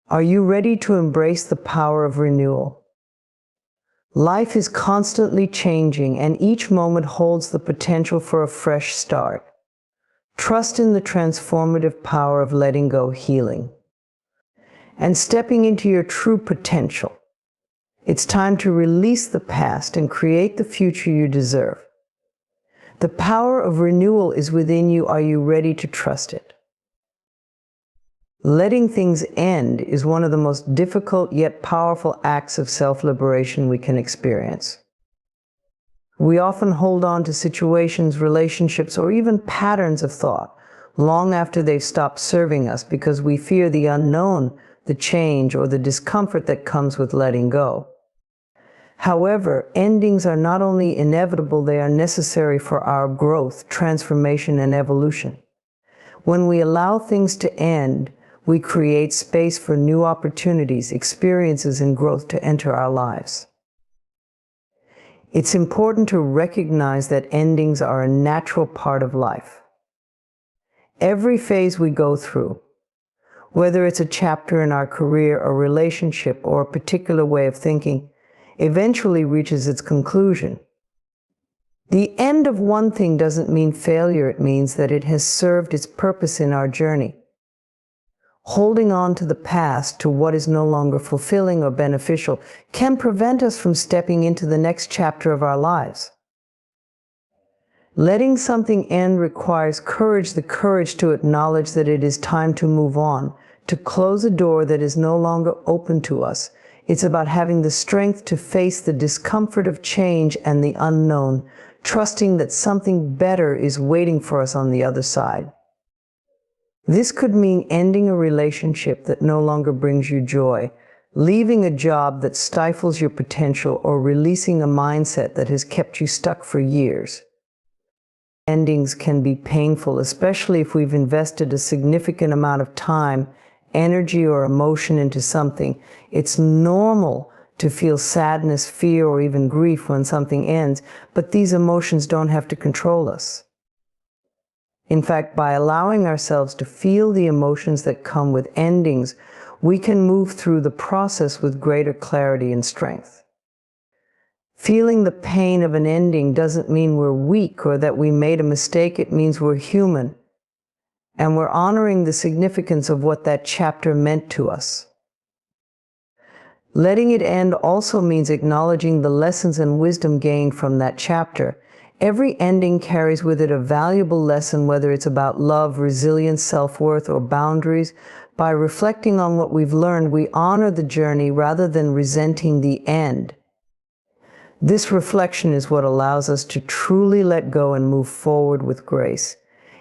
Are you ready to embrace the power of renewal? Life is constantly changing, and each moment holds the potential for a fresh start. Trust in the transformative power of letting go, healing, and stepping into your true potential. It's time to release the past and create the future you deserve. The power of renewal is within you. Are you ready to trust it? Letting things end is one of the most difficult yet powerful acts of self-liberation we can experience. We often hold on to situations, relationships, or even patterns of thought long after they've stopped serving us because we fear the unknown, the change, or the discomfort that comes with letting go. However, endings are not only inevitable, they are necessary for our growth, transformation, and evolution. When we allow things to end, we create space for new opportunities, experiences, and growth to enter our lives. It's important to recognize that endings are a natural part of life. Every phase we go through, whether it's a chapter in our career, a relationship, or a particular way of thinking, eventually reaches its conclusion. The end of one thing doesn't mean failure. It means that it has served its purpose in our journey. Holding on to the past, to what is no longer fulfilling or beneficial, can prevent us from stepping into the next chapter of our lives. Letting something end requires courage, the courage to acknowledge that it is time to move on, to close a door that is no longer open to us. It's about having the strength to face the discomfort of change and the unknown, trusting that something better is waiting for us on the other side. This could mean ending a relationship that no longer brings you joy, leaving a job that stifles your potential, or releasing a mindset that has kept you stuck for years. Endings can be painful, especially if we've invested a significant amount of time, energy, or emotion into something. It's normal to feel sadness, fear, or even grief when something ends, but these emotions don't have to control us. In fact, by allowing ourselves to feel the emotions that come with endings, we can move through the process with greater clarity and strength. Feeling the pain of an ending doesn't mean we're weak or that we made a mistake. It means we're human, and we're honoring the significance of what that chapter meant to us. Letting it end also means acknowledging the lessons and wisdom gained from that chapter. Every ending carries with it a valuable lesson, whether it's about love, resilience, self-worth, or boundaries. By reflecting on what we've learned, we honor the journey rather than resenting the end. This reflection is what allows us to truly let go and move forward with grace.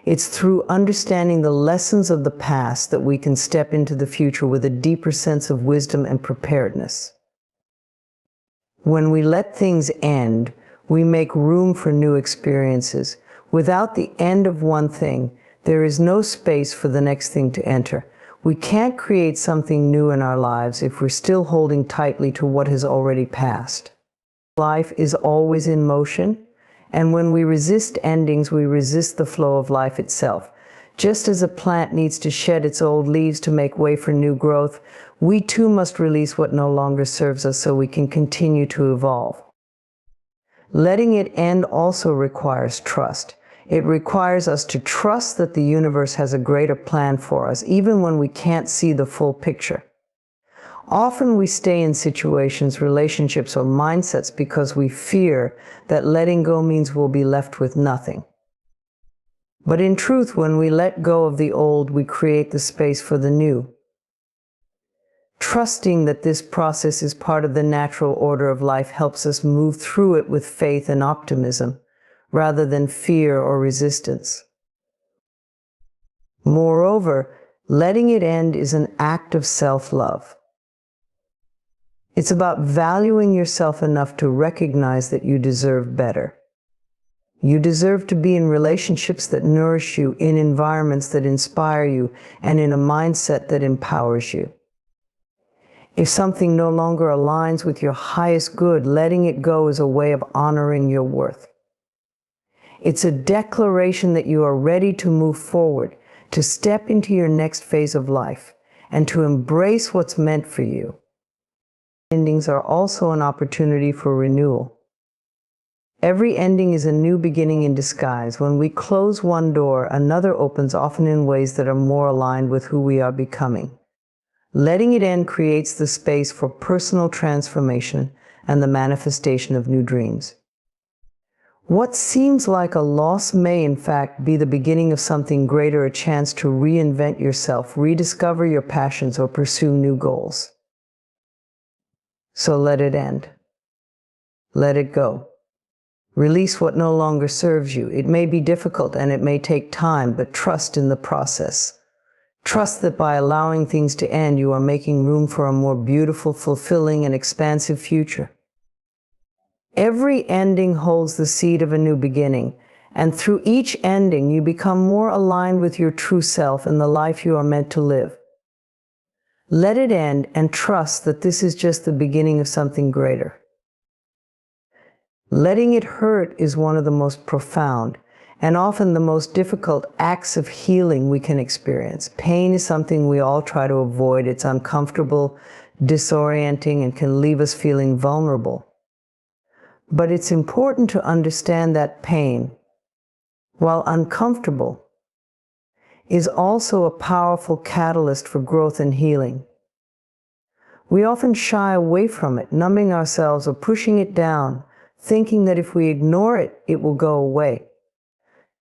It's through understanding the lessons of the past that we can step into the future with a deeper sense of wisdom and preparedness. When we let things end, we make room for new experiences. Without the end of one thing, there is no space for the next thing to enter. We can't create something new in our lives if we're still holding tightly to what has already passed. Life is always in motion, and when we resist endings, we resist the flow of life itself. Just as a plant needs to shed its old leaves to make way for new growth, we too must release what no longer serves us so we can continue to evolve. Letting it end also requires trust. It requires us to trust that the universe has a greater plan for us, even when we can't see the full picture. Often we stay in situations, relationships, or mindsets because we fear that letting go means we'll be left with nothing. But in truth, when we let go of the old, we create the space for the new. Trusting that this process is part of the natural order of life helps us move through it with faith and optimism, rather than fear or resistance. Moreover, letting it end is an act of self-love. It's about valuing yourself enough to recognize that you deserve better. You deserve to be in relationships that nourish you, in environments that inspire you, and in a mindset that empowers you. If something no longer aligns with your highest good, letting it go is a way of honoring your worth. It's a declaration that you are ready to move forward, to step into your next phase of life. and to embrace what's meant for you. Endings are also an opportunity for renewal. Every ending is a new beginning in disguise. When we close one door, another opens, often in ways that are more aligned with who we are becoming. Letting it end creates the space for personal transformation and the manifestation of new dreams. What seems like a loss may, in fact, be the beginning of something greater, a chance to reinvent yourself, rediscover your passions, or pursue new goals. So let it end. Let it go. Release what no longer serves you. It may be difficult and it may take time, but trust in the process. Trust that by allowing things to end, you are making room for a more beautiful, fulfilling, and expansive future. Every ending holds the seed of a new beginning, and through each ending, you become more aligned with your true self and the life you are meant to live. Let it end and trust that this is just the beginning of something greater. Letting it hurt is one of the most profound and often the most difficult acts of healing we can experience. Pain is something we all try to avoid. It's uncomfortable, disorienting, and can leave us feeling vulnerable. But it's important to understand that pain, while uncomfortable, is also a powerful catalyst for growth and healing. We often shy away from it, numbing ourselves or pushing it down, thinking that if we ignore it, it will go away.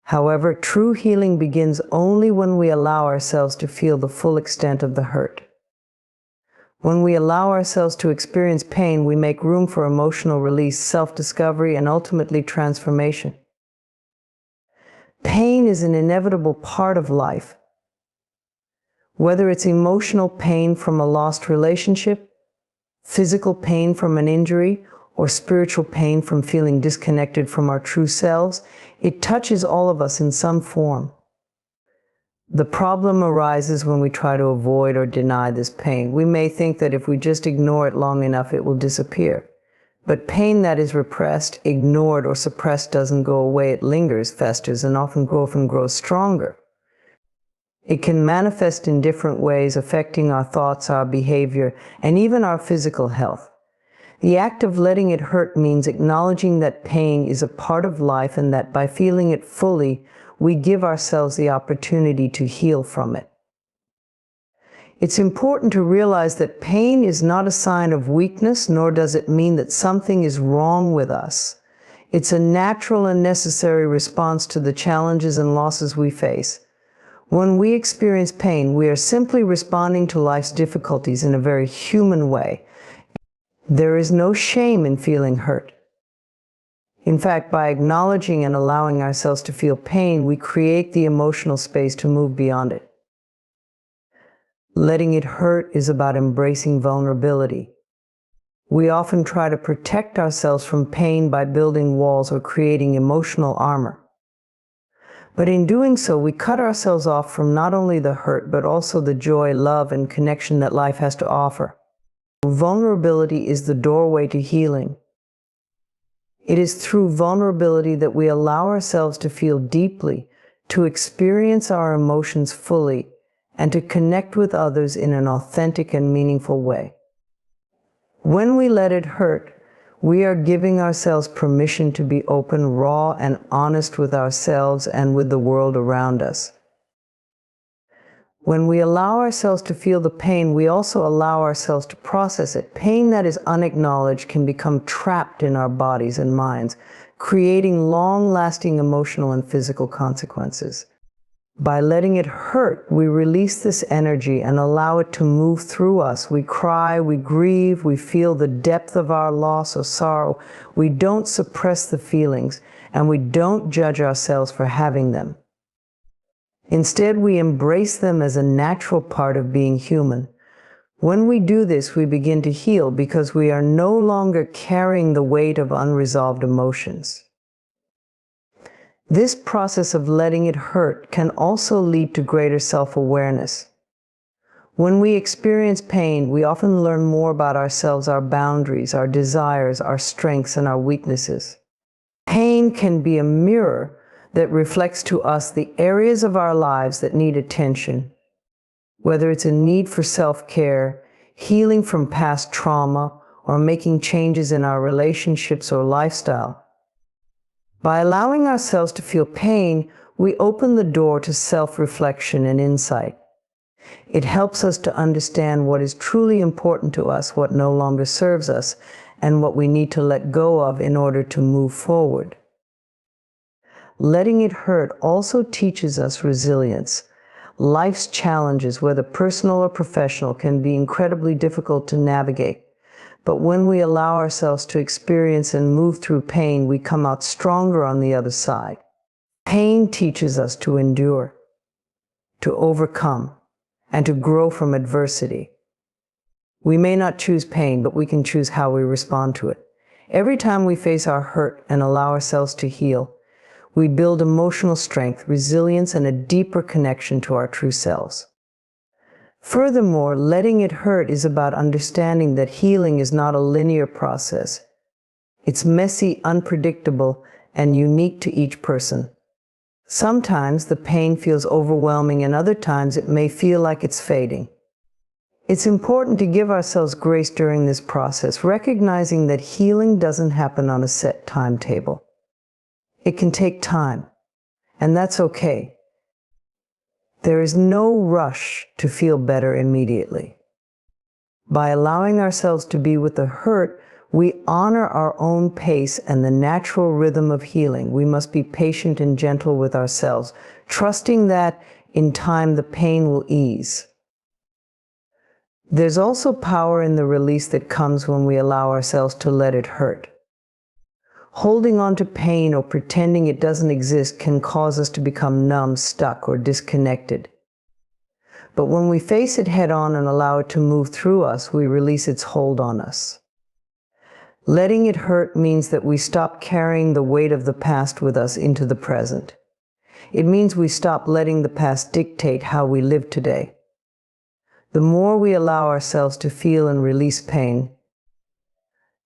However, true healing begins only when we allow ourselves to feel the full extent of the hurt. When we allow ourselves to experience pain, we make room for emotional release, self-discovery, and ultimately transformation. Pain is an inevitable part of life. Whether it's emotional pain from a lost relationship, physical pain from an injury, or spiritual pain from feeling disconnected from our true selves, it touches all of us in some form. The problem arises when we try to avoid or deny this pain. We may think that if we just ignore it long enough, it will disappear. But pain that is repressed, ignored, or suppressed doesn't go away. It lingers, festers, and often grows stronger. It can manifest in different ways, affecting our thoughts, our behavior, and even our physical health. The act of letting it hurt means acknowledging that pain is a part of life and that by feeling it fully, we give ourselves the opportunity to heal from it. It's important to realize that pain is not a sign of weakness, nor does it mean that something is wrong with us. It's a natural and necessary response to the challenges and losses we face. When we experience pain, we are simply responding to life's difficulties in a very human way. There is no shame in feeling hurt. In fact, by acknowledging and allowing ourselves to feel pain, we create the emotional space to move beyond it. Letting it hurt is about embracing vulnerability. We often try to protect ourselves from pain by building walls or creating emotional armor. But in doing so, we cut ourselves off from not only the hurt, but also the joy, love, and connection that life has to offer. Vulnerability is the doorway to healing. It is through vulnerability that we allow ourselves to feel deeply, to experience our emotions fully, and to connect with others in an authentic and meaningful way. When we let it hurt, we are giving ourselves permission to be open, raw, and honest with ourselves and with the world around us. When we allow ourselves to feel the pain, we also allow ourselves to process it. Pain that is unacknowledged can become trapped in our bodies and minds, creating long-lasting emotional and physical consequences. By letting it hurt, we release this energy and allow it to move through us. We cry, we grieve, we feel the depth of our loss or sorrow. We don't suppress the feelings, and we don't judge ourselves for having them. Instead, we embrace them as a natural part of being human. When we do this, we begin to heal because we are no longer carrying the weight of unresolved emotions. This process of letting it hurt can also lead to greater self-awareness. When we experience pain, we often learn more about ourselves, our boundaries, our desires, our strengths, and our weaknesses. Pain can be a mirror that reflects to us the areas of our lives that need attention. whether it's a need for self-care, healing from past trauma, or making changes in our relationships or lifestyle. By allowing ourselves to feel pain, we open the door to self-reflection and insight. It helps us to understand what is truly important to us, what no longer serves us, and what we need to let go of in order to move forward. Letting it hurt also teaches us resilience. Life's challenges, whether personal or professional, can be incredibly difficult to navigate. But when we allow ourselves to experience and move through pain, we come out stronger on the other side. Pain teaches us to endure, to overcome, and to grow from adversity. We may not choose pain, but we can choose how we respond to it. Every time we face our hurt and allow ourselves to heal, we build emotional strength, resilience, and a deeper connection to our true selves. Furthermore, letting it hurt is about understanding that healing is not a linear process. It's messy, unpredictable, and unique to each person. Sometimes the pain feels overwhelming, and other times it may feel like it's fading. It's important to give ourselves grace during this process, recognizing that healing doesn't happen on a set timetable. It can take time, and that's okay. There is no rush to feel better immediately. By allowing ourselves to be with the hurt, we honor our own pace and the natural rhythm of healing. We must be patient and gentle with ourselves, trusting that in time the pain will ease. There's also power in the release that comes when we allow ourselves to let it hurt. Holding on to pain or pretending it doesn't exist can cause us to become numb, stuck, or disconnected. But when we face it head-on and allow it to move through us, we release its hold on us. Letting it hurt means that we stop carrying the weight of the past with us into the present. It means we stop letting the past dictate how we live today. The more we allow ourselves to feel and release pain,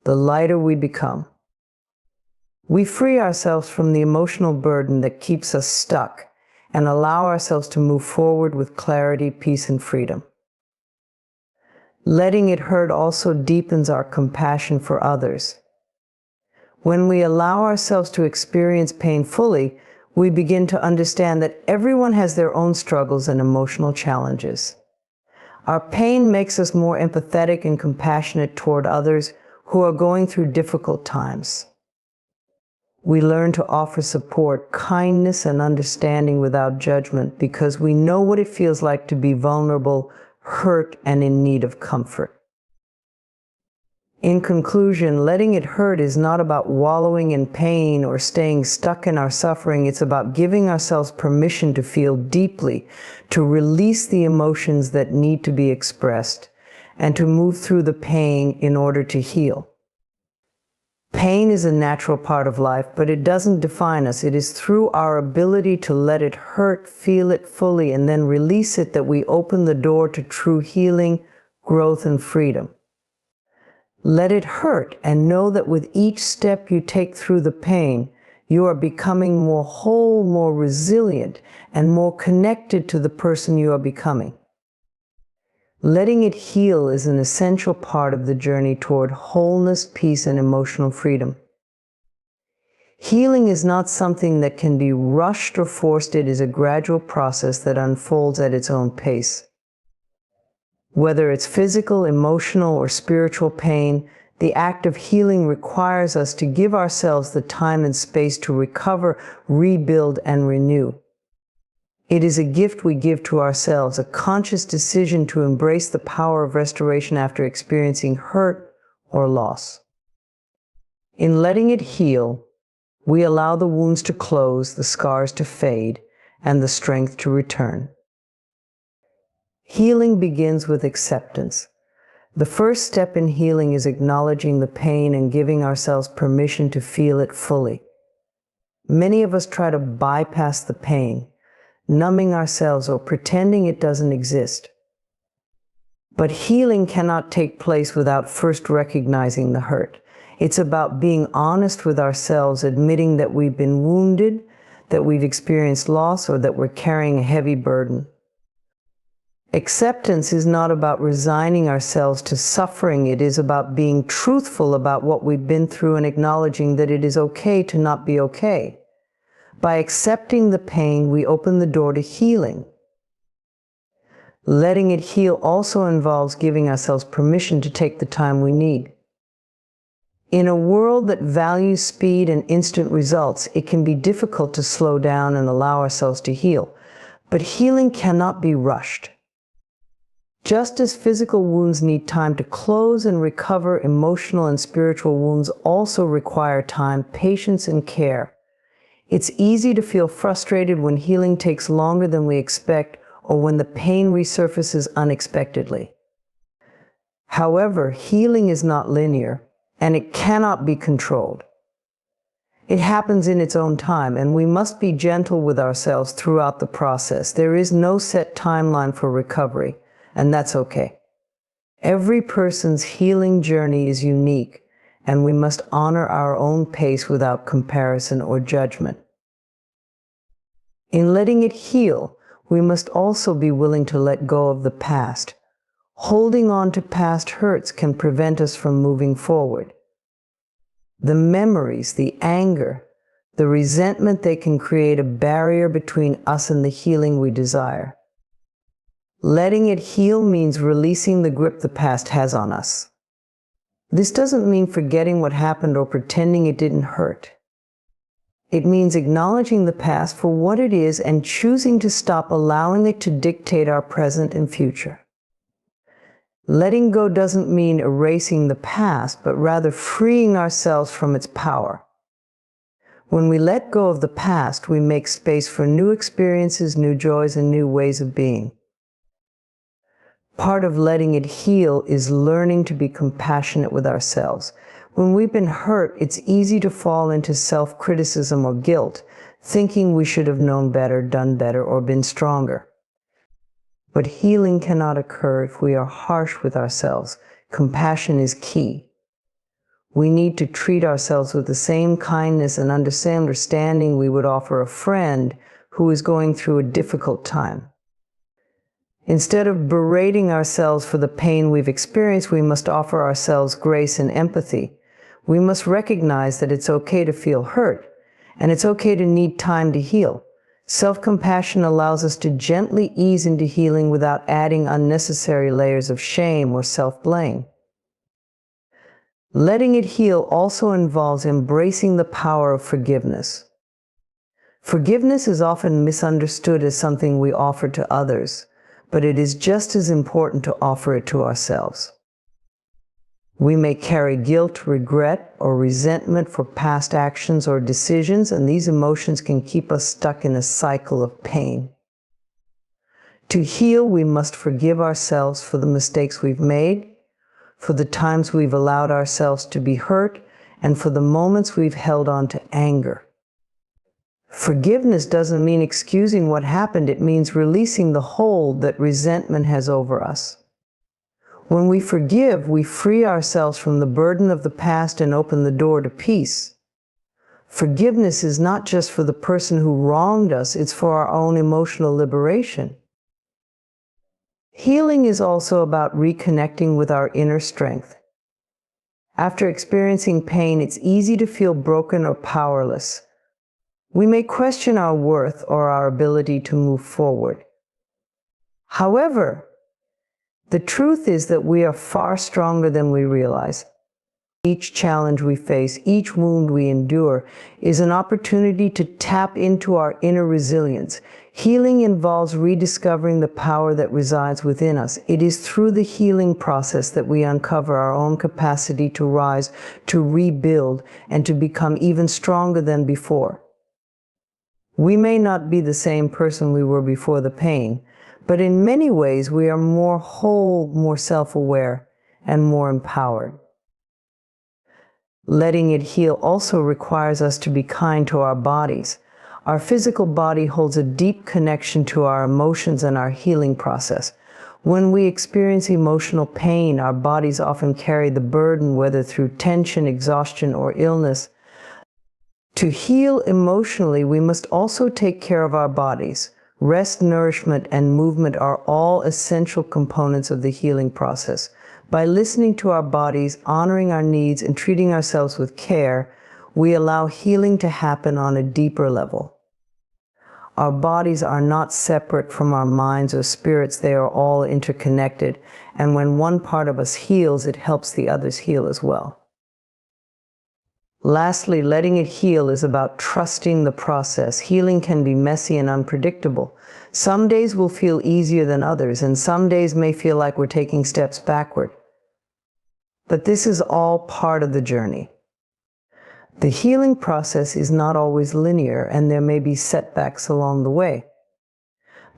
the lighter we become. We free ourselves from the emotional burden that keeps us stuck and allow ourselves to move forward with clarity, peace, and freedom. Letting it hurt also deepens our compassion for others. When we allow ourselves to experience pain fully, we begin to understand that everyone has their own struggles and emotional challenges. Our pain makes us more empathetic and compassionate toward others who are going through difficult times. We learn to offer support, kindness, and understanding without judgment because we know what it feels like to be vulnerable, hurt, and in need of comfort. In conclusion, letting it hurt is not about wallowing in pain or staying stuck in our suffering. It's about giving ourselves permission to feel deeply, to release the emotions that need to be expressed, and to move through the pain in order to heal. Pain is a natural part of life, but it doesn't define us. It is through our ability to let it hurt, feel it fully, and then release it that we open the door to true healing, growth, and freedom. Let it hurt and know that with each step you take through the pain, you are becoming more whole, more resilient, and more connected to the person you are becoming. Letting it heal is an essential part of the journey toward wholeness, peace, and emotional freedom. Healing is not something that can be rushed or forced. It is a gradual process that unfolds at its own pace. Whether it's physical, emotional, or spiritual pain, the act of healing requires us to give ourselves the time and space to recover, rebuild, and renew. It is a gift we give to ourselves, a conscious decision to embrace the power of restoration after experiencing hurt or loss. In letting it heal, we allow the wounds to close, the scars to fade, and the strength to return. Healing begins with acceptance. The first step in healing is acknowledging the pain and giving ourselves permission to feel it fully. Many of us try to bypass the pain, numbing ourselves or pretending it doesn't exist. But healing cannot take place without first recognizing the hurt. It's about being honest with ourselves, admitting that we've been wounded, that we've experienced loss, or that we're carrying a heavy burden. Acceptance is not about resigning ourselves to suffering. It is about being truthful about what we've been through and acknowledging that it is okay to not be okay. By accepting the pain, we open the door to healing. Letting it heal also involves giving ourselves permission to take the time we need. In a world that values speed and instant results, it can be difficult to slow down and allow ourselves to heal. But healing cannot be rushed. Just as physical wounds need time to close and recover, emotional and spiritual wounds also require time, patience, and care. It's easy to feel frustrated when healing takes longer than we expect or when the pain resurfaces unexpectedly. However, healing is not linear, and it cannot be controlled. It happens in its own time, and we must be gentle with ourselves throughout the process. There is no set timeline for recovery, and that's okay. Every person's healing journey is unique, and we must honor our own pace without comparison or judgment. In letting it heal, we must also be willing to let go of the past. Holding on to past hurts can prevent us from moving forward. The memories, the anger, the resentment, they can create a barrier between us and the healing we desire. Letting it heal means releasing the grip the past has on us. This doesn't mean forgetting what happened or pretending it didn't hurt. It means acknowledging the past for what it is and choosing to stop allowing it to dictate our present and future. Letting go doesn't mean erasing the past, but rather freeing ourselves from its power. When we let go of the past, we make space for new experiences, new joys, and new ways of being. Part of letting it heal is learning to be compassionate with ourselves. When we've been hurt, it's easy to fall into self-criticism or guilt, thinking we should have known better, done better, or been stronger. But healing cannot occur if we are harsh with ourselves. Compassion is key. We need to treat ourselves with the same kindness and understanding we would offer a friend who is going through a difficult time. Instead of berating ourselves for the pain we've experienced, we must offer ourselves grace and empathy. We must recognize that it's okay to feel hurt, and it's okay to need time to heal. Self-compassion allows us to gently ease into healing without adding unnecessary layers of shame or self-blame. Letting it heal also involves embracing the power of forgiveness. Forgiveness is often misunderstood as something we offer to others, but it is just as important to offer it to ourselves. We may carry guilt, regret, or resentment for past actions or decisions, and these emotions can keep us stuck in a cycle of pain. To heal, we must forgive ourselves for the mistakes we've made, for the times we've allowed ourselves to be hurt, and for the moments we've held on to anger. Forgiveness doesn't mean excusing what happened. It means releasing the hold that resentment has over us. When we forgive, we free ourselves from the burden of the past and open the door to peace. Forgiveness is not just for the person who wronged us, it's for our own emotional liberation. Healing is also about reconnecting with our inner strength. After experiencing pain, it's easy to feel broken or powerless. We may question our worth or our ability to move forward. However, the truth is that we are far stronger than we realize. Each challenge we face, each wound we endure, is an opportunity to tap into our inner resilience. Healing involves rediscovering the power that resides within us. It is through the healing process that we uncover our own capacity to rise, to rebuild, and to become even stronger than before. We may not be the same person we were before the pain, but in many ways we are more whole, more self-aware, and more empowered. Letting it heal also requires us to be kind to our bodies. Our physical body holds a deep connection to our emotions and our healing process. When we experience emotional pain, our bodies often carry the burden, whether through tension, exhaustion, or illness. To heal emotionally, we must also take care of our bodies. Rest, nourishment, and movement are all essential components of the healing process. By listening to our bodies, honoring our needs, and treating ourselves with care, we allow healing to happen on a deeper level. Our bodies are not separate from our minds or spirits. They are all interconnected. And when one part of us heals, it helps the others heal as well. Lastly, letting it heal is about trusting the process. Healing can be messy and unpredictable. Some days will feel easier than others, and some days may feel like we're taking steps backward. But this is all part of the journey. The healing process is not always linear, and there may be setbacks along the way.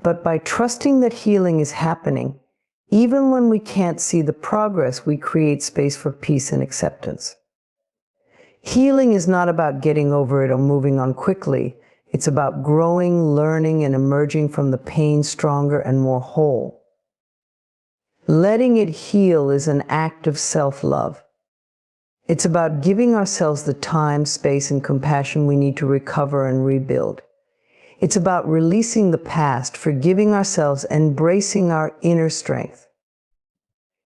But by trusting that healing is happening, even when we can't see the progress, we create space for peace and acceptance. Healing is not about getting over it or moving on quickly. It's about growing, learning, and emerging from the pain stronger and more whole. Letting it heal is an act of self-love. It's about giving ourselves the time, space, and compassion we need to recover and rebuild. It's about releasing the past, forgiving ourselves, and embracing our inner strength.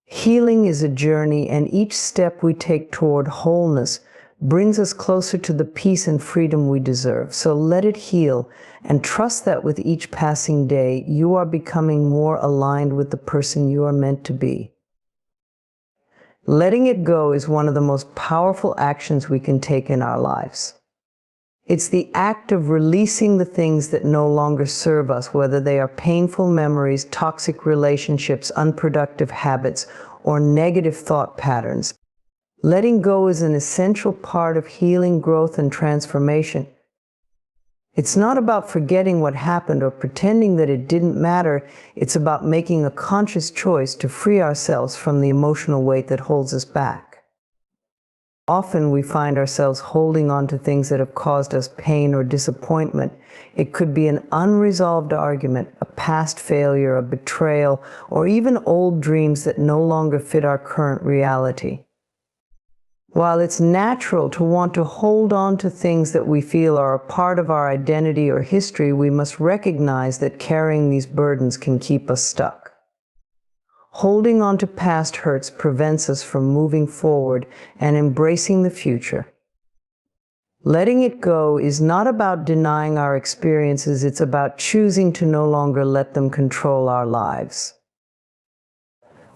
Healing is a journey, and each step we take toward wholeness brings us closer to the peace and freedom we deserve. So let it heal, and trust that with each passing day, you are becoming more aligned with the person you are meant to be. Letting it go is one of the most powerful actions we can take in our lives. It's the act of releasing the things that no longer serve us, whether they are painful memories, toxic relationships, unproductive habits, or negative thought patterns. Letting go is an essential part of healing, growth, and transformation. It's not about forgetting what happened or pretending that it didn't matter. It's about making a conscious choice to free ourselves from the emotional weight that holds us back. Often we find ourselves holding on to things that have caused us pain or disappointment. It could be an unresolved argument, a past failure, a betrayal, or even old dreams that no longer fit our current reality. While it's natural to want to hold on to things that we feel are a part of our identity or history, we must recognize that carrying these burdens can keep us stuck. Holding on to past hurts prevents us from moving forward and embracing the future. Letting it go is not about denying our experiences, it's about choosing to no longer let them control our lives.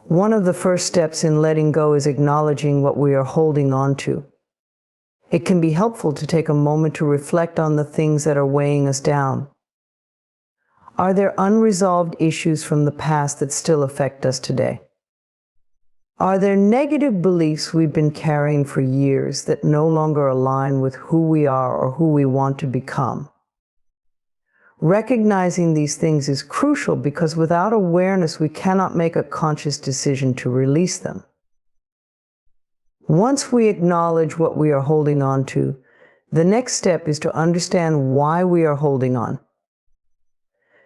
One of the first steps in letting go is acknowledging what we are holding on to. It can be helpful to take a moment to reflect on the things that are weighing us down. Are there unresolved issues from the past that still affect us today? Are there negative beliefs we've been carrying for years that no longer align with who we are or who we want to become? Recognizing these things is crucial because without awareness, we cannot make a conscious decision to release them. Once we acknowledge what we are holding on to, the next step is to understand why we are holding on.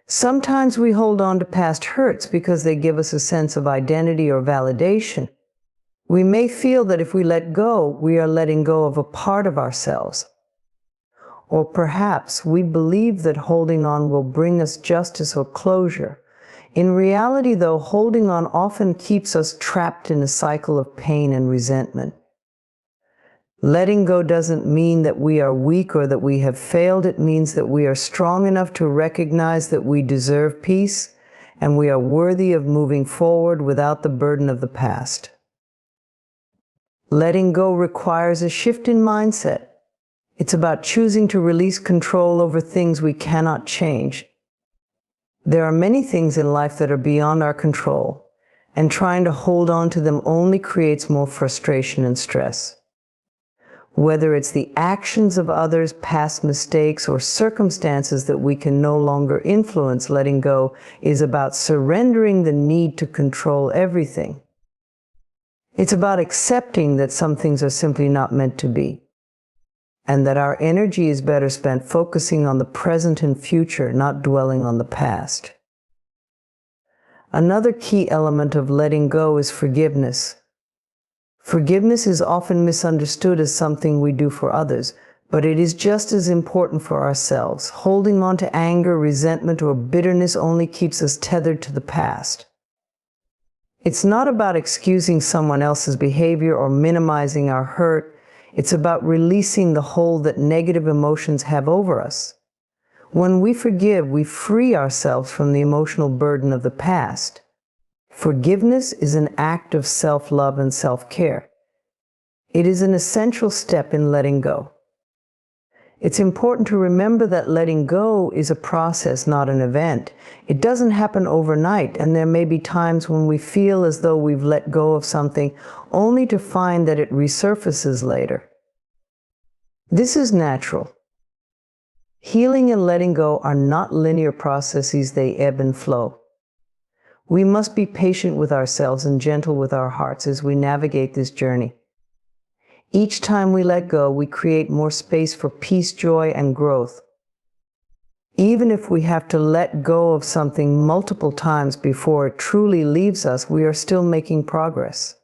Sometimes we hold on to past hurts because they give us a sense of identity or validation. We may feel that if we let go, we are letting go of a part of ourselves. Or perhaps we believe that holding on will bring us justice or closure. In reality, though, holding on often keeps us trapped in a cycle of pain and resentment. Letting go doesn't mean that we are weak or that we have failed. It means that we are strong enough to recognize that we deserve peace and we are worthy of moving forward without the burden of the past. Letting go requires a shift in mindset. It's about choosing to release control over things we cannot change. There are many things in life that are beyond our control, and trying to hold on to them only creates more frustration and stress. Whether it's the actions of others, past mistakes, or circumstances that we can no longer influence, letting go is about surrendering the need to control everything. It's about accepting that some things are simply not meant to be, and that our energy is better spent focusing on the present and future, not dwelling on the past. Another key element of letting go is forgiveness. Forgiveness is often misunderstood as something we do for others, But it is just as important for ourselves. Holding on to anger, resentment, or bitterness only keeps us tethered to the past. It's not about excusing someone else's behavior or minimizing our hurt. It's about releasing the hold that negative emotions have over us. When we forgive, we free ourselves from the emotional burden of the past. Forgiveness is an act of self-love and self-care. It is an essential step in letting go. It's important to remember that letting go is a process, not an event. It doesn't happen overnight, and there may be times when we feel as though we've let go of something, only to find that it resurfaces later. This is natural. Healing and letting go are not linear processes, they ebb and flow. We must be patient with ourselves and gentle with our hearts as we navigate this journey. Each time we let go, we create more space for peace, joy, and growth. Even if we have to let go of something multiple times before it truly leaves us, we are still making progress.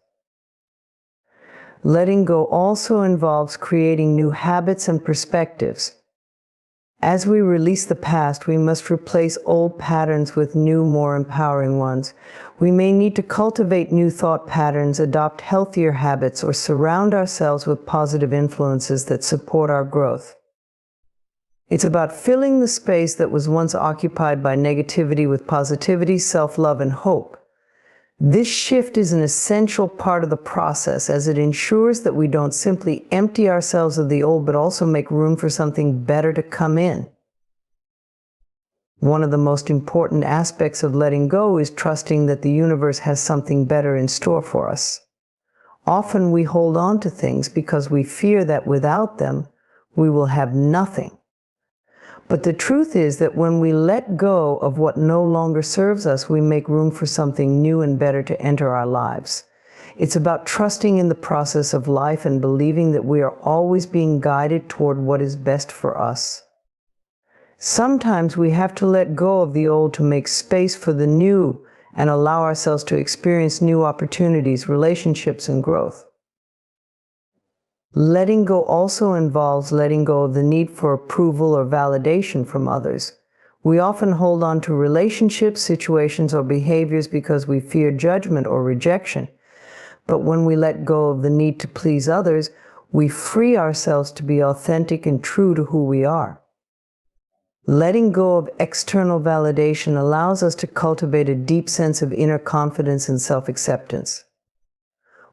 Letting go also involves creating new habits and perspectives. As we release the past, we must replace old patterns with new, more empowering ones. We may need to cultivate new thought patterns, adopt healthier habits, or surround ourselves with positive influences that support our growth. It's about filling the space that was once occupied by negativity with positivity, self-love, and hope. This shift is an essential part of the process, as it ensures that we don't simply empty ourselves of the old, but also make room for something better to come in. One of the most important aspects of letting go is trusting that the universe has something better in store for us. Often we hold on to things because we fear that without them, we will have nothing. But the truth is that when we let go of what no longer serves us, we make room for something new and better to enter our lives. It's about trusting in the process of life and believing that we are always being guided toward what is best for us. Sometimes we have to let go of the old to make space for the new and allow ourselves to experience new opportunities, relationships, and growth. Letting go also involves letting go of the need for approval or validation from others. We often hold on to relationships, situations, or behaviors because we fear judgment or rejection. But when we let go of the need to please others, we free ourselves to be authentic and true to who we are. Letting go of external validation allows us to cultivate a deep sense of inner confidence and self-acceptance.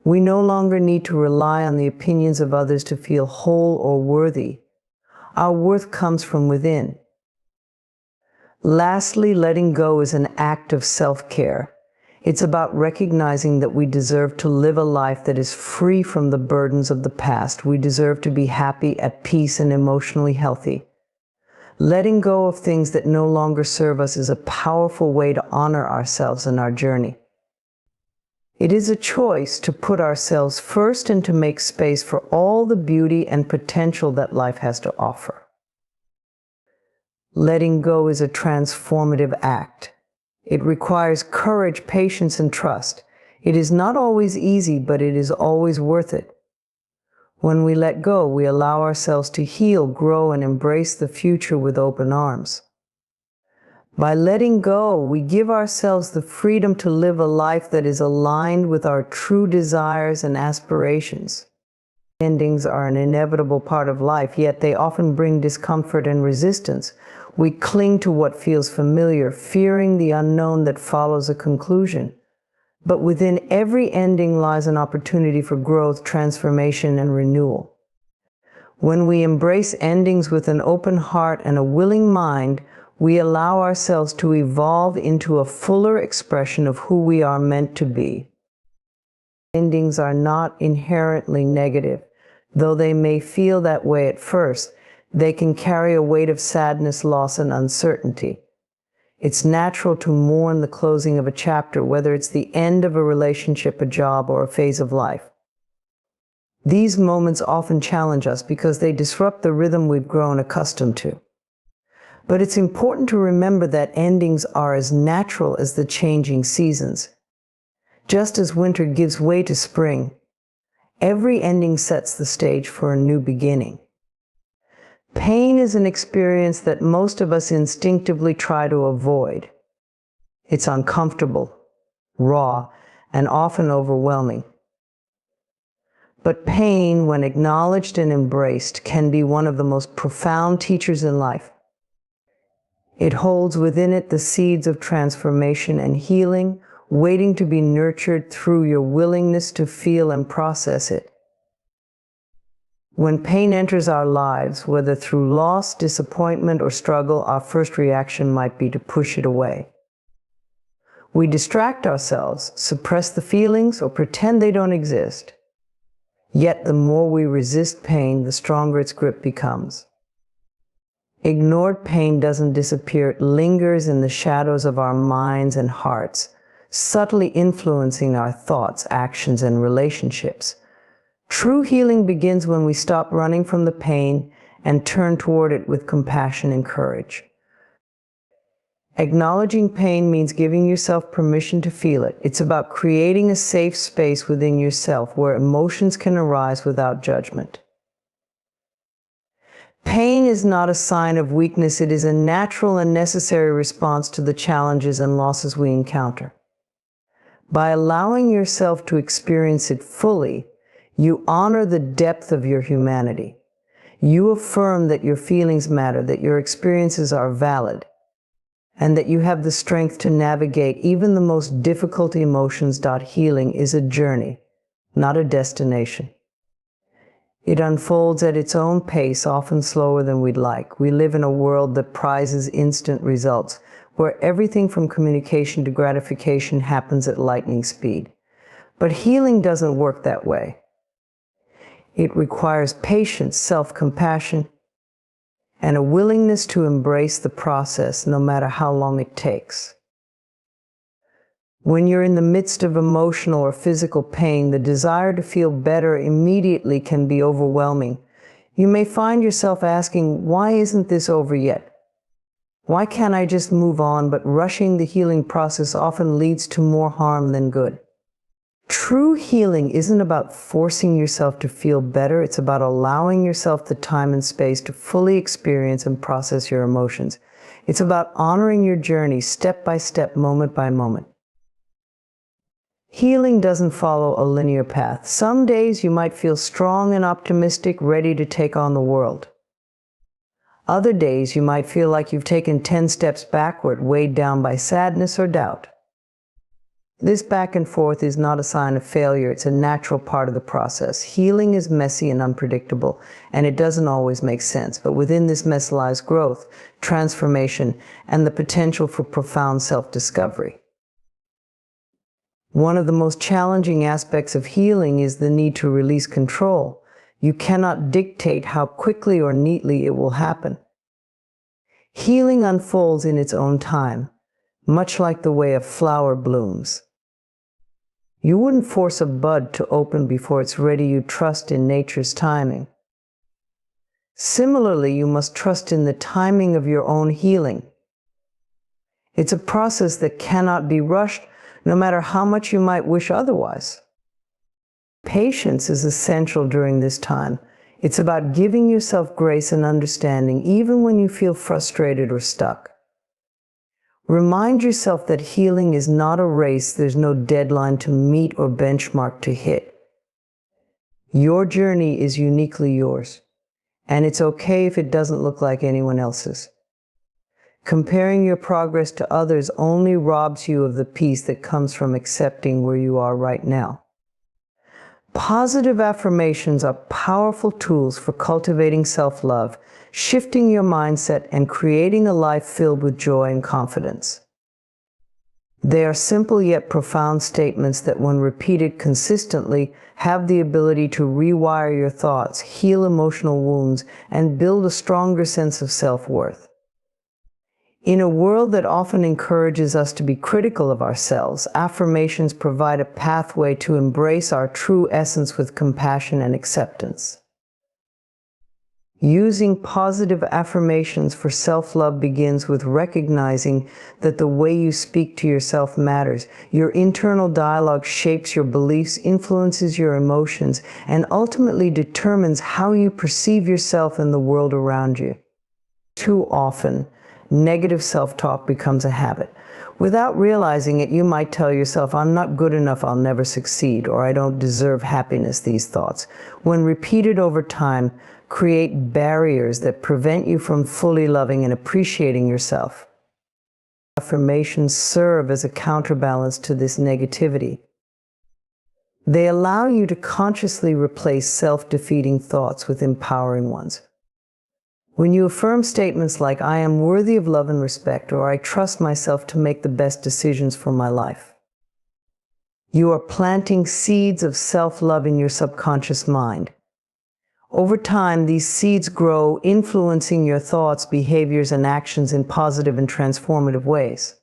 We no longer need to rely on the opinions of others to feel whole or worthy. Our worth comes from within. Lastly, letting go is an act of self-care. It's about recognizing that we deserve to live a life that is free from the burdens of the past. We deserve to be happy, at peace, and emotionally healthy. Letting go of things that no longer serve us is a powerful way to honor ourselves in our journey. It is a choice to put ourselves first and to make space for all the beauty and potential that life has to offer. Letting go is a transformative act. It requires courage, patience, and trust. It is not always easy, but it is always worth it. When we let go, we allow ourselves to heal, grow, and embrace the future with open arms. By letting go, we give ourselves the freedom to live a life that is aligned with our true desires and aspirations. Endings are an inevitable part of life, yet they often bring discomfort and resistance. We cling to what feels familiar, fearing the unknown that follows a conclusion. But within every ending lies an opportunity for growth, transformation, and renewal. When we embrace endings with an open heart and a willing mind, we allow ourselves to evolve into a fuller expression of who we are meant to be. Endings are not inherently negative. Though they may feel that way at first, they can carry a weight of sadness, loss, and uncertainty. It's natural to mourn the closing of a chapter, whether it's the end of a relationship, a job, or a phase of life. These moments often challenge us because they disrupt the rhythm we've grown accustomed to. But it's important to remember that endings are as natural as the changing seasons. Just as winter gives way to spring, every ending sets the stage for a new beginning. Pain is an experience that most of us instinctively try to avoid. It's uncomfortable, raw, and often overwhelming. But pain, when acknowledged and embraced, can be one of the most profound teachers in life. It holds within it the seeds of transformation and healing, waiting to be nurtured through your willingness to feel and process it. When pain enters our lives, whether through loss, disappointment, or struggle, our first reaction might be to push it away. We distract ourselves, suppress the feelings, or pretend they don't exist. Yet the more we resist pain, the stronger its grip becomes. Ignored pain doesn't disappear, it lingers in the shadows of our minds and hearts, subtly influencing our thoughts, actions, and relationships. True healing begins when we stop running from the pain and turn toward it with compassion and courage. Acknowledging pain means giving yourself permission to feel it. It's about creating a safe space within yourself where emotions can arise without judgment. Pain is not a sign of weakness, it is a natural and necessary response to the challenges and losses we encounter. By allowing yourself to experience it fully, you honor the depth of your humanity. You affirm that your feelings matter, that your experiences are valid, and that you have the strength to navigate even the most difficult emotions. Healing is a journey, not a destination. It unfolds at its own pace, often slower than we'd like. We live in a world that prizes instant results, where everything from communication to gratification happens at lightning speed. But healing doesn't work that way. It requires patience, self-compassion, and a willingness to embrace the process no matter how long it takes. When you're in the midst of emotional or physical pain, the desire to feel better immediately can be overwhelming. You may find yourself asking, why isn't this over yet? Why can't I just move on? But rushing the healing process often leads to more harm than good. True healing isn't about forcing yourself to feel better, it's about allowing yourself the time and space to fully experience and process your emotions. It's about honoring your journey step by step, moment by moment. Healing doesn't follow a linear path. Some days you might feel strong and optimistic, ready to take on the world. Other days you might feel like you've taken 10 steps backward, weighed down by sadness or doubt. This back and forth is not a sign of failure, it's a natural part of the process. Healing is messy and unpredictable, and it doesn't always make sense, but within this mess lies growth, transformation, and the potential for profound self-discovery. One of the most challenging aspects of healing is the need to release control. You cannot dictate how quickly or neatly it will happen. Healing unfolds in its own time, much like the way a flower blooms. You wouldn't force a bud to open before it's ready. You trust in nature's timing. Similarly, you must trust in the timing of your own healing. It's a process that cannot be rushed, no matter how much you might wish otherwise. Patience is essential during this time. It's about giving yourself grace and understanding, even when you feel frustrated or stuck. Remind yourself that healing is not a race. There's no deadline to meet or benchmark to hit. Your journey is uniquely yours, and it's okay if it doesn't look like anyone else's. Comparing your progress to others only robs you of the peace that comes from accepting where you are right now. Positive affirmations are powerful tools for cultivating self-love, shifting your mindset, and creating a life filled with joy and confidence. They are simple yet profound statements that, when repeated consistently, have the ability to rewire your thoughts, heal emotional wounds, and build a stronger sense of self-worth. In a world that often encourages us to be critical of ourselves, affirmations provide a pathway to embrace our true essence with compassion and acceptance. Using positive affirmations for self-love begins with recognizing that the way you speak to yourself matters. Your internal dialogue shapes your beliefs, influences your emotions, and ultimately determines how you perceive yourself and the world around you. Too often, negative self-talk becomes a habit. Without realizing it, you might tell yourself, "I'm not good enough, I'll never succeed," or "I don't deserve happiness." These thoughts, when repeated over time, create barriers that prevent you from fully loving and appreciating yourself. Affirmations serve as a counterbalance to this negativity. They allow you to consciously replace self-defeating thoughts with empowering ones. When you affirm statements like, "I am worthy of love and respect," or "I trust myself to make the best decisions for my life," you are planting seeds of self-love in your subconscious mind. Over time, these seeds grow, influencing your thoughts, behaviors, and actions in positive and transformative ways.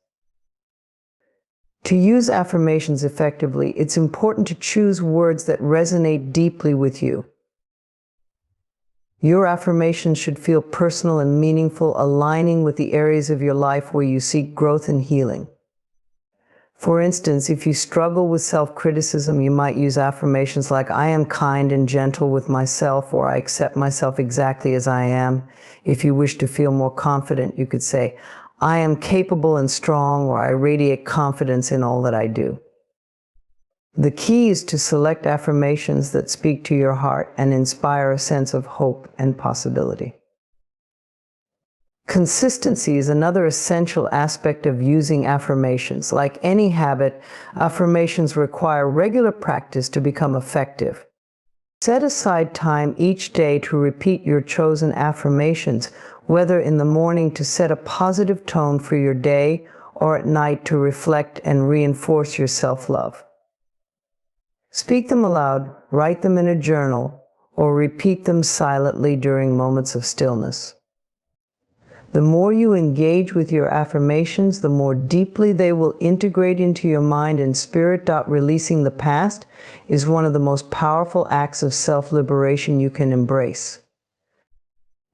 To use affirmations effectively, it's important to choose words that resonate deeply with you. Your affirmations should feel personal and meaningful, aligning with the areas of your life where you seek growth and healing. For instance, if you struggle with self-criticism, you might use affirmations like, "I am kind and gentle with myself," or "I accept myself exactly as I am." If you wish to feel more confident, you could say, "I am capable and strong," or "I radiate confidence in all that I do." The key is to select affirmations that speak to your heart and inspire a sense of hope and possibility. Consistency is another essential aspect of using affirmations. Like any habit, affirmations require regular practice to become effective. Set aside time each day to repeat your chosen affirmations, whether in the morning to set a positive tone for your day or at night to reflect and reinforce your self-love. Speak them aloud, write them in a journal, or repeat them silently during moments of stillness. The more you engage with your affirmations, the more deeply they will integrate into your mind and spirit. Releasing the past is one of the most powerful acts of self-liberation you can embrace.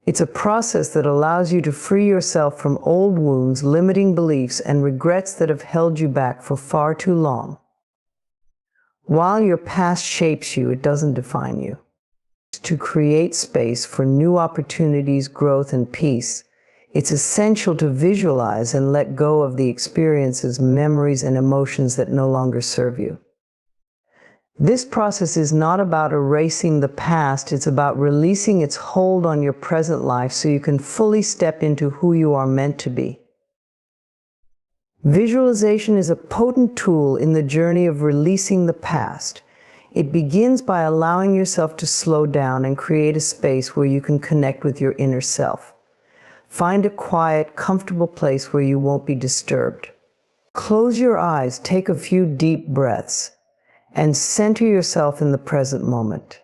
It's a process that allows you to free yourself from old wounds, limiting beliefs, and regrets that have held you back for far too long. While your past shapes you, it doesn't define you. To create space for new opportunities, growth, and peace, it's essential to visualize and let go of the experiences, memories, and emotions that no longer serve you. This process is not about erasing the past, it's about releasing its hold on your present life so you can fully step into who you are meant to be. Visualization is a potent tool in the journey of releasing the past. It begins by allowing yourself to slow down and create a space where you can connect with your inner self. Find a quiet, comfortable place where you won't be disturbed. Close your eyes, take a few deep breaths, and center yourself in the present moment.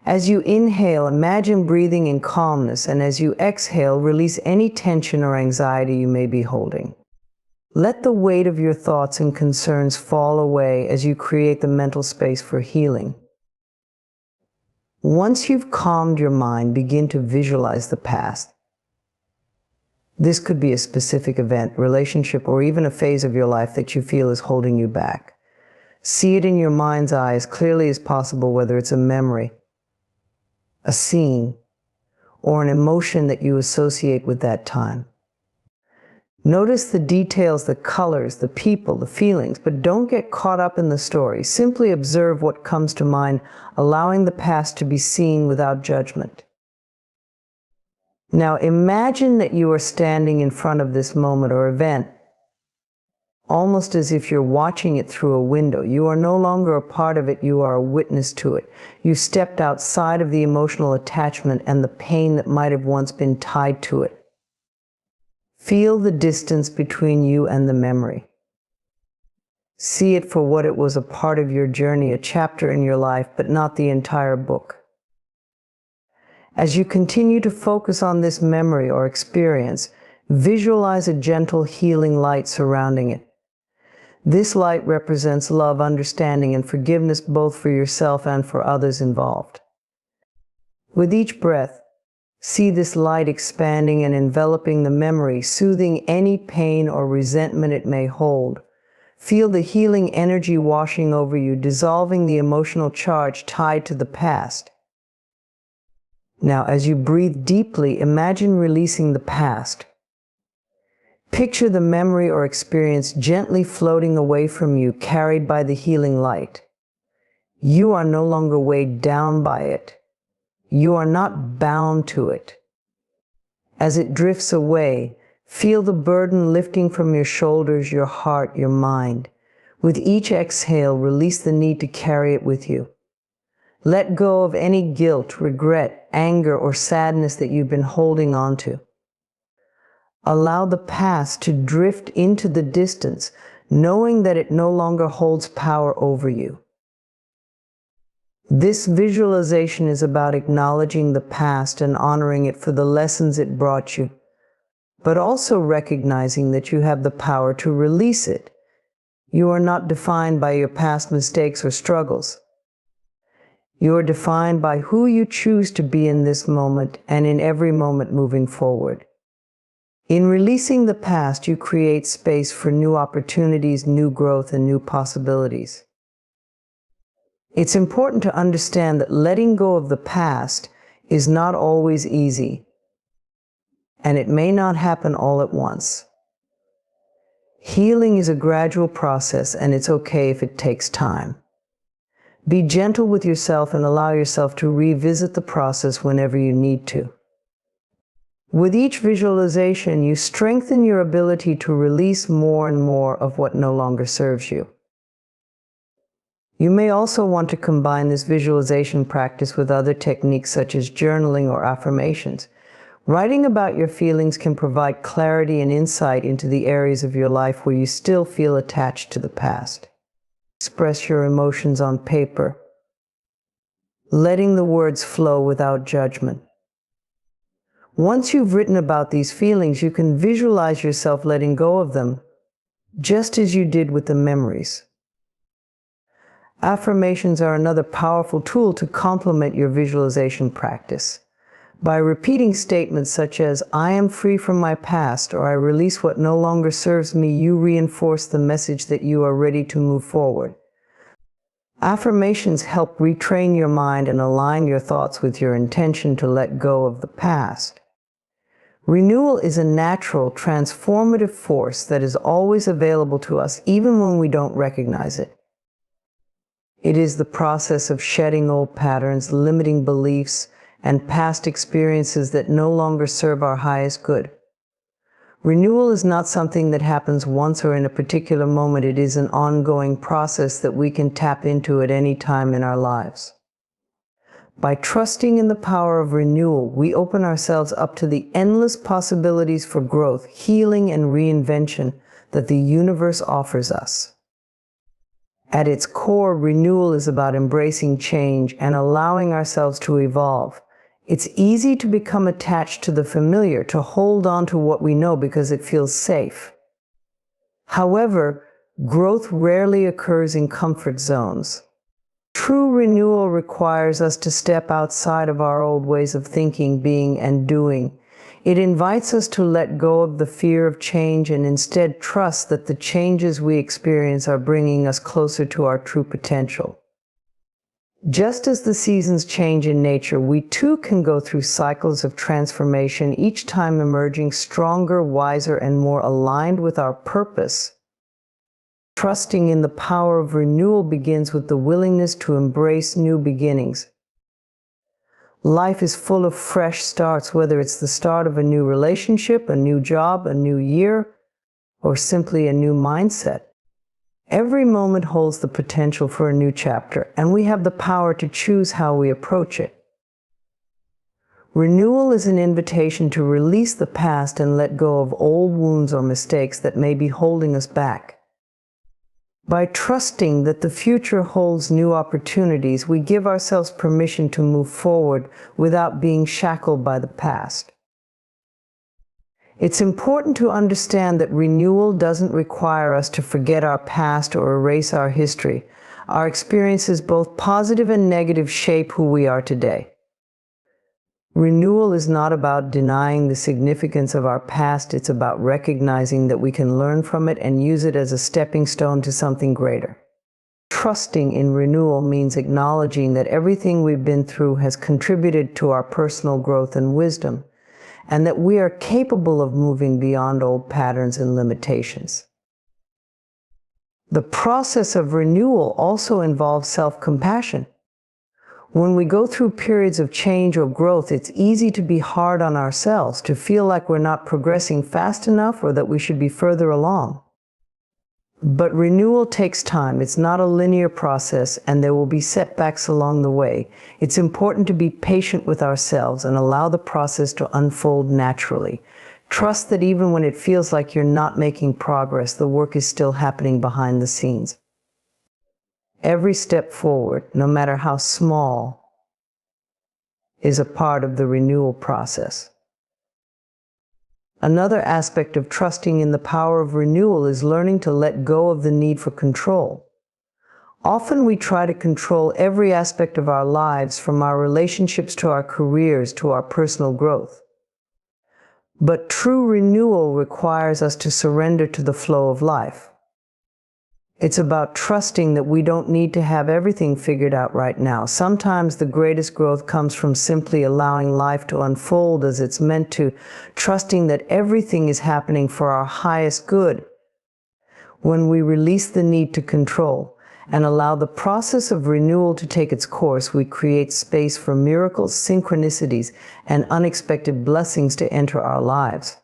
As you inhale, imagine breathing in calmness, and as you exhale, release any tension or anxiety you may be holding. Let the weight of your thoughts and concerns fall away as you create the mental space for healing. Once you've calmed your mind, begin to visualize the past. This could be a specific event, relationship, or even a phase of your life that you feel is holding you back. See it in your mind's eye as clearly as possible, whether it's a memory, a scene, or an emotion that you associate with that time. Notice the details, the colors, the people, the feelings, but don't get caught up in the story. Simply observe what comes to mind, allowing the past to be seen without judgment. Now imagine that you are standing in front of this moment or event, almost as if you're watching it through a window. You are no longer a part of it, you are a witness to it. You stepped outside of the emotional attachment and the pain that might have once been tied to it. Feel the distance between you and the memory. See it for what it was, a part of your journey, a chapter in your life, but not the entire book. As you continue to focus on this memory or experience, visualize a gentle, healing light surrounding it. This light represents love, understanding, and forgiveness, both for yourself and for others involved. With each breath, see this light expanding and enveloping the memory, soothing any pain or resentment it may hold. Feel the healing energy washing over you, dissolving the emotional charge tied to the past. Now, as you breathe deeply, imagine releasing the past. Picture the memory or experience gently floating away from you, carried by the healing light. You are no longer weighed down by it. You are not bound to it. As it drifts away, feel the burden lifting from your shoulders, your heart, your mind. With each exhale, release the need to carry it with you. Let go of any guilt, regret, anger, or sadness that you've been holding on to. Allow the past to drift into the distance, knowing that it no longer holds power over you. This visualization is about acknowledging the past and honoring it for the lessons it brought you, but also recognizing that you have the power to release it. You are not defined by your past mistakes or struggles. You are defined by who you choose to be in this moment and in every moment moving forward. In releasing the past, you create space for new opportunities, new growth, and new possibilities. It's important to understand that letting go of the past is not always easy, and it may not happen all at once. Healing is a gradual process, and it's okay if it takes time. Be gentle with yourself and allow yourself to revisit the process whenever you need to. With each visualization, you strengthen your ability to release more and more of what no longer serves you. You may also want to combine this visualization practice with other techniques such as journaling or affirmations. Writing about your feelings can provide clarity and insight into the areas of your life where you still feel attached to the past. Express your emotions on paper, letting the words flow without judgment. Once you've written about these feelings, you can visualize yourself letting go of them, just as you did with the memories. Affirmations are another powerful tool to complement your visualization practice. By repeating statements such as, "I am free from my past," or "I release what no longer serves me," you reinforce the message that you are ready to move forward. Affirmations help retrain your mind and align your thoughts with your intention to let go of the past. Renewal is a natural, transformative force that is always available to us, even when we don't recognize it. It is the process of shedding old patterns, limiting beliefs, and past experiences that no longer serve our highest good. Renewal is not something that happens once or in a particular moment. It is an ongoing process that we can tap into at any time in our lives. By trusting in the power of renewal, we open ourselves up to the endless possibilities for growth, healing, and reinvention that the universe offers us. At its core, renewal is about embracing change and allowing ourselves to evolve. It's easy to become attached to the familiar, to hold on to what we know because it feels safe. However, growth rarely occurs in comfort zones. True renewal requires us to step outside of our old ways of thinking, being, and doing. It invites us to let go of the fear of change and instead trust that the changes we experience are bringing us closer to our true potential. Just as the seasons change in nature, we too can go through cycles of transformation, each time emerging stronger, wiser, and more aligned with our purpose. Trusting in the power of renewal begins with the willingness to embrace new beginnings. Life is full of fresh starts, whether it's the start of a new relationship, a new job, a new year, or simply a new mindset. Every moment holds the potential for a new chapter, and we have the power to choose how we approach it. Renewal is an invitation to release the past and let go of old wounds or mistakes that may be holding us back. By trusting that the future holds new opportunities, we give ourselves permission to move forward without being shackled by the past. It's important to understand that renewal doesn't require us to forget our past or erase our history. Our experiences, both positive and negative, shape who we are today. Renewal is not about denying the significance of our past. It's about recognizing that we can learn from it and use it as a stepping stone to something greater. Trusting in renewal means acknowledging that everything we've been through has contributed to our personal growth and wisdom, and that we are capable of moving beyond old patterns and limitations. The process of renewal also involves self-compassion. When we go through periods of change or growth, it's easy to be hard on ourselves, to feel like we're not progressing fast enough or that we should be further along. But renewal takes time. It's not a linear process, and there will be setbacks along the way. It's important to be patient with ourselves and allow the process to unfold naturally. Trust that even when it feels like you're not making progress, the work is still happening behind the scenes. Every step forward, no matter how small, is a part of the renewal process. Another aspect of trusting in the power of renewal is learning to let go of the need for control. Often we try to control every aspect of our lives, from our relationships to our careers to our personal growth. But true renewal requires us to surrender to the flow of life. It's about trusting that we don't need to have everything figured out right now. Sometimes the greatest growth comes from simply allowing life to unfold as it's meant to, trusting that everything is happening for our highest good. When we release the need to control and allow the process of renewal to take its course, we create space for miracles, synchronicities, and unexpected blessings to enter our lives.